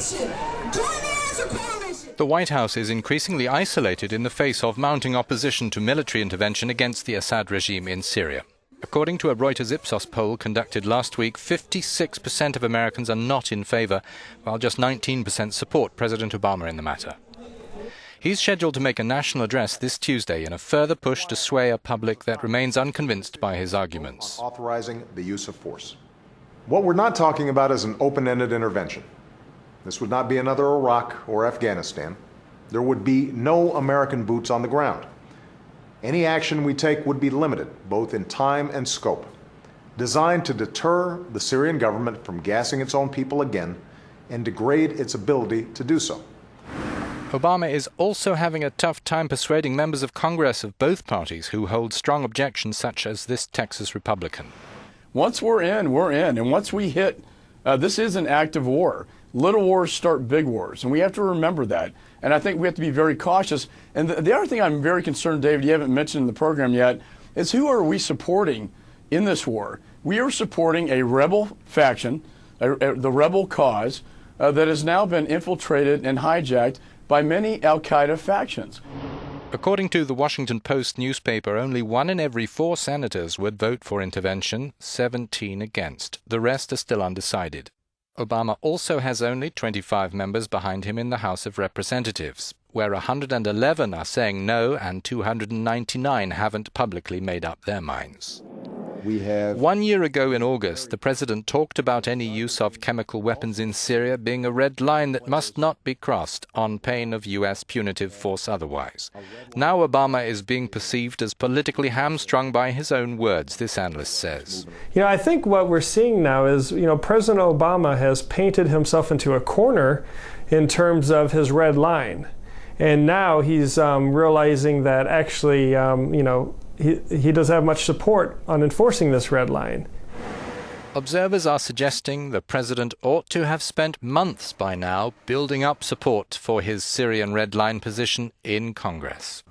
coalition. Join the answer coalition. The White House is increasingly isolated in the face of mounting opposition to military intervention against the Assad regime in Syria. According to a Reuters Ipsos poll conducted last week, 56% of Americans are not in favour, while just 19% support President Obama in the matter. He's scheduled to make a national address this Tuesday in a further push to sway a public that remains unconvinced by his arguments. Authorizing the use of force. What we're not talking about is an open-ended intervention. This would not be another Iraq or Afghanistan. There would be no American boots on the ground. Any action we take would be limited, both in time and scope, designed to deter the Syrian government from gassing its own people again and degrade its ability to do so. Obama is also having a tough time persuading members of Congress of both parties who hold strong objections, such as this Texas Republican. Once we're in, we're in. And once we hit, this is an active war. Little wars start big wars, and we have to remember that. And I think we have to be very cautious. And the other thing I'm very concerned, David, you haven't mentioned in the program yet, is who are we supporting in this war? We are supporting a rebel faction, the rebel cause, that has now been infiltrated and hijacked by many al-Qaeda factions. According to the Washington Post newspaper, only 1 in every 4 senators would vote for intervention, 17 against. The rest are still undecided. Obama also has only 25 members behind him in the House of Representatives, where 111 are saying no and 299 haven't publicly made up their minds. 1 year ago in August, the president talked about any use of chemical weapons in Syria being a red line that must not be crossed on pain of U.S. punitive force otherwise. Now Obama is being perceived as politically hamstrung by his own words, this analyst says. I think what we're seeing now is, President Obama has painted himself into a corner in terms of his red line. And now he's realizing that actually, he doesn't have much support on enforcing this red line. Observers are suggesting the president ought to have spent months by now building up support for his Syrian red line position in Congress.